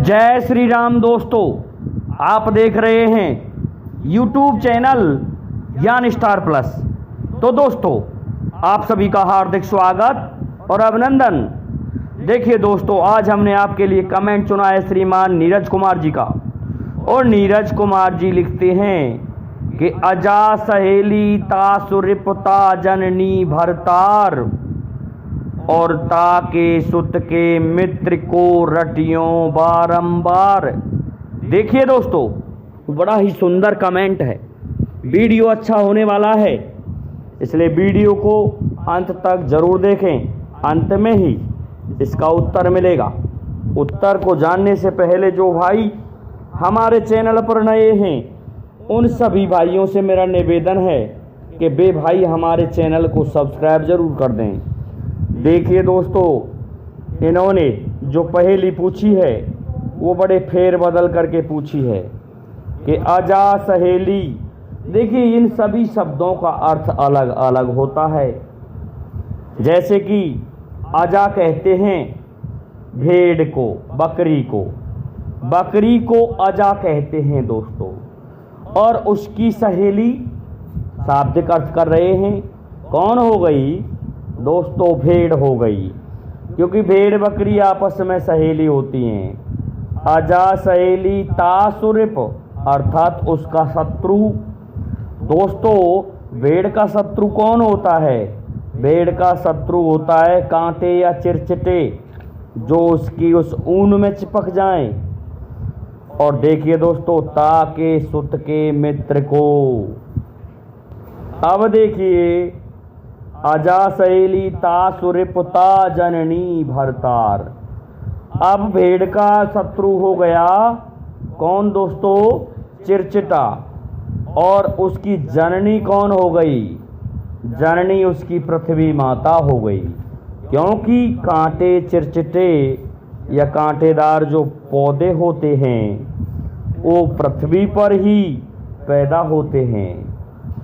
जय श्री राम दोस्तों, आप देख रहे हैं YouTube चैनल ज्ञान स्टार प्लस। तो दोस्तों, आप सभी का हार्दिक स्वागत और अभिनंदन। देखिए दोस्तों, आज हमने आपके लिए कमेंट चुना है श्रीमान नीरज कुमार जी का। और नीरज कुमार जी लिखते हैं कि अजा सहेली तासुरिपता जननी भरतार और ताके सुत के मित्र को रटियों बारंबार। देखिए दोस्तों, बड़ा ही सुंदर कमेंट है। वीडियो अच्छा होने वाला है, इसलिए वीडियो को अंत तक जरूर देखें। अंत में ही इसका उत्तर मिलेगा। उत्तर को जानने से पहले जो भाई हमारे चैनल पर नए हैं, उन सभी भाइयों से मेरा निवेदन है कि वे भाई हमारे चैनल को सब्सक्राइब जरूर कर दें। देखिए दोस्तों, इन्होंने जो पहेली पूछी है वो बड़े फेर बदल करके पूछी है कि अजा सहेली। देखिए, इन सभी शब्दों का अर्थ अलग अलग होता है। जैसे कि अजा कहते हैं भेड़ को, बकरी को अजा कहते हैं दोस्तों। और उसकी सहेली शाब्दिक अर्थ कर रहे हैं, कौन हो गई दोस्तों? भेड़ हो गई, क्योंकि भेड़ बकरी आपस में सहेली होती हैं। अजा सहेली तासुरिप अर्थात उसका शत्रु। दोस्तों, भेड़ का शत्रु कौन होता है? भेड़ का शत्रु होता है कांटे या चिरचिटे जो उसकी उस ऊन में चिपक जाएं। और देखिए दोस्तों, ताके सुत के मित्र को। अब देखिए, अजा सहेली तासुरिपता जननी भरतार। अब भेड़ का शत्रु हो गया कौन दोस्तों? चिरचिटा। और उसकी जननी कौन हो गई? जननी उसकी पृथ्वी माता हो गई, क्योंकि कांटे चिरचिटे या कांटेदार जो पौधे होते हैं वो पृथ्वी पर ही पैदा होते हैं।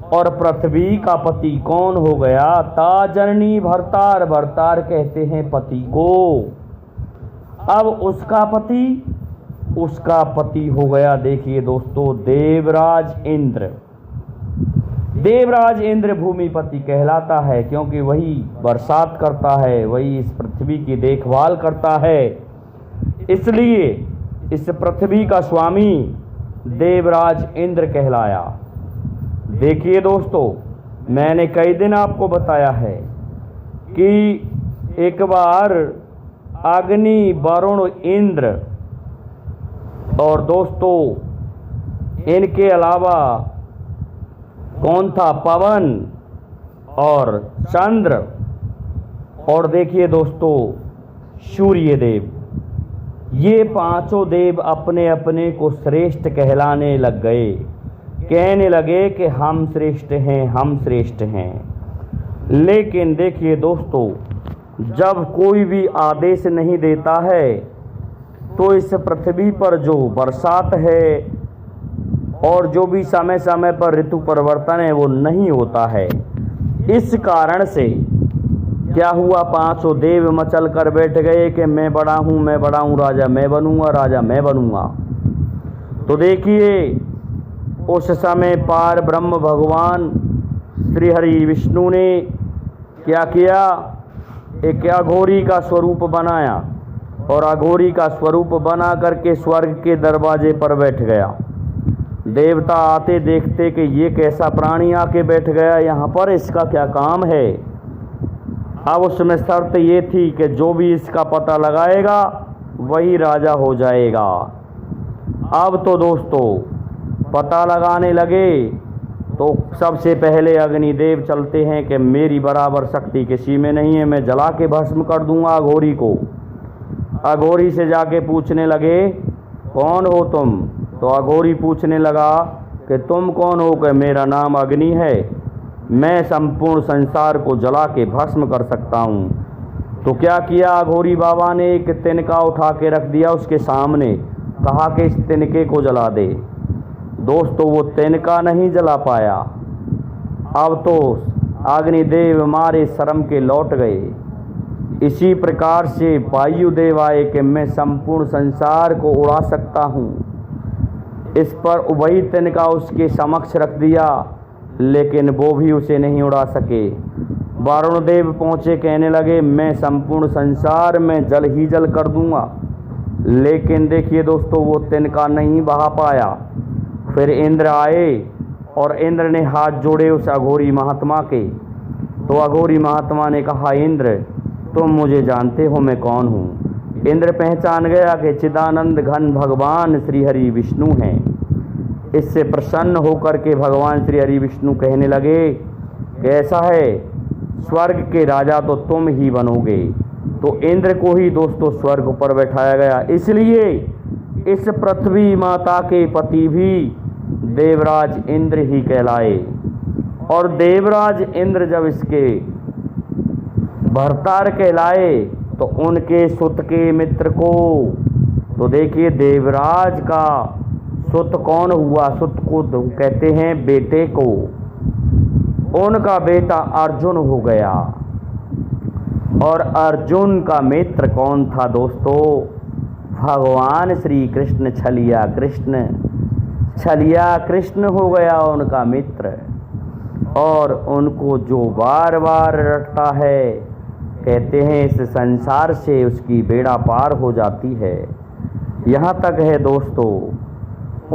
और पृथ्वी का पति कौन हो गया? ता जननी भरतार। भरतार कहते हैं पति को। अब उसका पति हो गया, देखिए दोस्तों, देवराज इंद्र। देवराज इंद्र भूमिपति कहलाता है, क्योंकि वही बरसात करता है, वही इस पृथ्वी की देखभाल करता है। इसलिए इस पृथ्वी का स्वामी देवराज इंद्र कहलाया। देखिए दोस्तों, मैंने कई दिन आपको बताया है कि एक बार अग्नि, वरुण, इंद्र और दोस्तों इनके अलावा कौन था? पवन और चंद्र और देखिए दोस्तों सूर्य देव। ये पांचों देव अपने अपने को श्रेष्ठ कहलाने लग गए, कहने लगे कि हम श्रेष्ठ हैं, हम श्रेष्ठ हैं। लेकिन देखिए दोस्तों, जब कोई भी आदेश नहीं देता है तो इस पृथ्वी पर जो बरसात है और जो भी समय समय पर ऋतु परिवर्तन है वो नहीं होता है। इस कारण से क्या हुआ? पांचों देव मचल कर बैठ गए कि मैं बड़ा हूँ, मैं बड़ा हूँ, राजा मैं बनूंगा, राजा मैं बनूंगा। तो देखिए, उस समय पार ब्रह्म भगवान श्री हरि विष्णु ने क्या किया? एक अघोरी का स्वरूप बनाया और अघोरी का स्वरूप बना करके स्वर्ग के दरवाजे पर बैठ गया। देवता आते देखते कि ये कैसा प्राणी आके बैठ गया यहाँ पर, इसका क्या काम है। अब उसमें शर्त ये थी कि जो भी इसका पता लगाएगा वही राजा हो जाएगा। अब तो दोस्तों पता लगाने लगे तो सबसे पहले अग्निदेव चलते हैं कि मेरी बराबर शक्ति किसी में नहीं है, मैं जला के भस्म कर दूंगा अघोरी को। अघोरी से जाके पूछने लगे, कौन हो तुम? तो अघोरी पूछने लगा कि तुम कौन हो? कि मेरा नाम अग्नि है, मैं संपूर्ण संसार को जला के भस्म कर सकता हूँ। तो क्या किया अघोरी बाबा ने? एक तिनका उठा के रख दिया उसके सामने, कहा कि इस तिनके को जला दे। दोस्तों, वो तिनका नहीं जला पाया। अब तो अग्निदेव मारे शर्म के लौट गए। इसी प्रकार से वायुदेव आए कि मैं संपूर्ण संसार को उड़ा सकता हूँ। इस पर वही तिनका उसके समक्ष रख दिया, लेकिन वो भी उसे नहीं उड़ा सके। वरुण देव पहुँचे, कहने लगे मैं संपूर्ण संसार में जल ही जल कर दूंगा, लेकिन देखिए दोस्तों वो तिनका नहीं बहा पाया। फिर इंद्र आए और इंद्र ने हाथ जोड़े उस अघोरी महात्मा के। तो अघोरी महात्मा ने कहा, इंद्र तुम मुझे जानते हो मैं कौन हूँ। इंद्र पहचान गया कि चिदानंद घन भगवान श्री हरि विष्णु हैं। इससे प्रसन्न होकर के भगवान श्री हरि विष्णु कहने लगे कि ऐसा है, स्वर्ग के राजा तो तुम ही बनोगे। तो इंद्र को ही दोस्तों स्वर्ग पर बैठाया गया। इसलिए इस पृथ्वी माता के पति भी देवराज इंद्र ही कहलाए। और देवराज इंद्र जब इसके भरतार कहलाए तो उनके सुत के मित्र को, तो देखिए देवराज का सुत कौन हुआ, सुत को कहते हैं बेटे को, उनका बेटा अर्जुन हो गया। और अर्जुन का मित्र कौन था दोस्तों, भगवान श्री कृष्ण, छलिया कृष्ण। छलिया कृष्ण हो गया उनका मित्र। और उनको जो बार बार रटता है, कहते हैं इस संसार से उसकी बेड़ा पार हो जाती है। यहाँ तक है दोस्तों,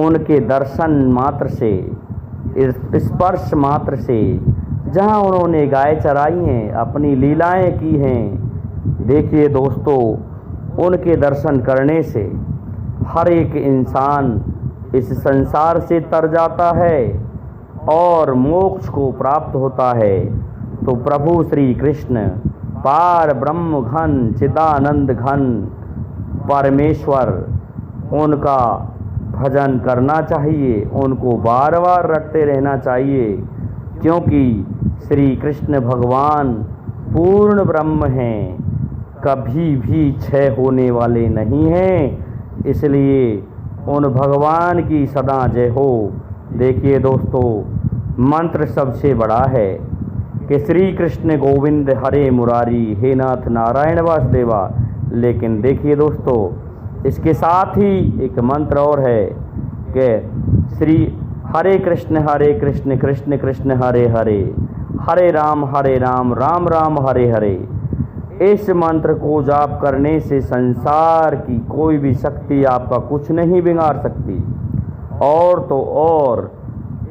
उनके दर्शन मात्र से, स्पर्श मात्र से, जहाँ उन्होंने गाय चराई हैं, अपनी लीलाएं की हैं, देखिए दोस्तों उनके दर्शन करने से हर एक इंसान इस संसार से तर जाता है और मोक्ष को प्राप्त होता है। तो प्रभु श्री कृष्ण पार ब्रह्म घन चिदानंद घन परमेश्वर, उनका भजन करना चाहिए, उनको बार बार रटते रहना चाहिए, क्योंकि श्री कृष्ण भगवान पूर्ण ब्रह्म हैं, कभी भी क्षय होने वाले नहीं हैं। इसलिए उन भगवान की सदा जय हो। देखिए दोस्तों मंत्र सबसे बड़ा है कि श्री कृष्ण गोविंद हरे मुरारी, हे नाथ नारायण वासुदेवा। लेकिन देखिए दोस्तों इसके साथ ही एक मंत्र और है कि श्री हरे कृष्ण कृष्ण कृष्ण हरे हरे, हरे राम राम राम हरे हरे। इस मंत्र को जाप करने से संसार की कोई भी शक्ति आपका कुछ नहीं बिगाड़ सकती। और तो और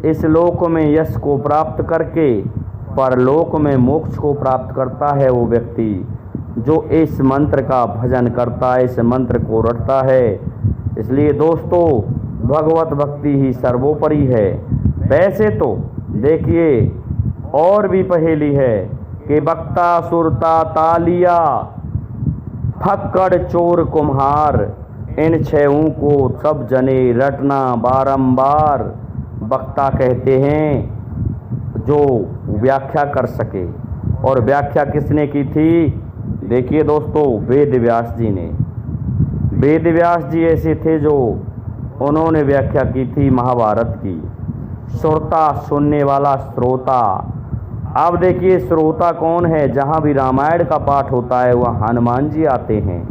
इस लोक में यश को प्राप्त करके परलोक में मोक्ष को प्राप्त करता है वो व्यक्ति जो इस मंत्र का भजन करता है, इस मंत्र को रटता है। इसलिए दोस्तों भगवत भक्ति ही सर्वोपरि है। वैसे तो देखिए और भी पहेली है कि बक्ता सुरता तालिया फक्कड़ चोर कुम्हार, इन छहों को सब जने रटना बारंबार। वक्ता कहते हैं जो व्याख्या कर सके, और व्याख्या किसने की थी? देखिए दोस्तों वेद व्यास जी ने। वेद व्यास जी ऐसे थे जो उन्होंने व्याख्या की थी महाभारत की। श्रोता सुनने वाला श्रोता। अब देखिए श्रोता कौन है? जहाँ भी रामायण का पाठ होता है वहाँ हनुमान जी आते हैं,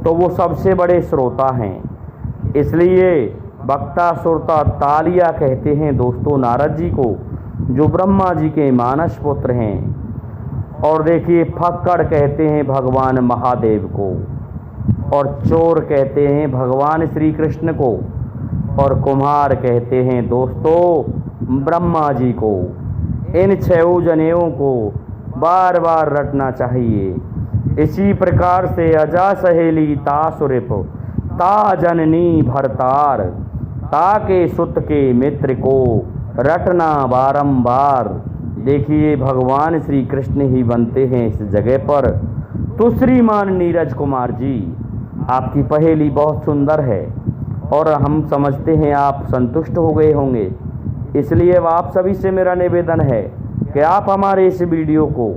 तो वो सबसे बड़े श्रोता हैं। इसलिए वक्ता श्रोता तालिया कहते हैं दोस्तों नारद जी को, जो ब्रह्मा जी के मानस पुत्र हैं। और देखिए फक्कड़ कहते हैं भगवान महादेव को, और चोर कहते हैं भगवान श्री कृष्ण को, और कुम्हार कहते हैं दोस्तों ब्रह्मा जी को। इन छह जनेऊ को बार बार रटना चाहिए। इसी प्रकार से अजा सहेली ता सुरिप ता जननी भरतार, ता के सुत के मित्र को रटना बारंबार। देखिए भगवान श्री कृष्ण ही बनते हैं इस जगह पर। तो श्रीमान नीरज कुमार जी आपकी पहेली बहुत सुंदर है और हम समझते हैं आप संतुष्ट हो गए होंगे। इसलिए आप सभी से मेरा निवेदन है कि आप हमारे इस वीडियो को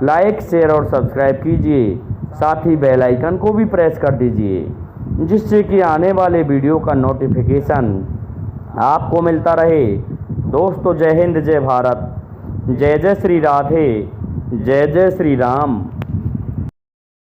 लाइक शेयर और सब्सक्राइब कीजिए, साथ ही बेल आइकन को भी प्रेस कर दीजिए, जिससे कि आने वाले वीडियो का नोटिफिकेशन आपको मिलता रहे। दोस्तों जय हिंद, जय भारत, जय जय श्री राधे, जय जय श्री राम।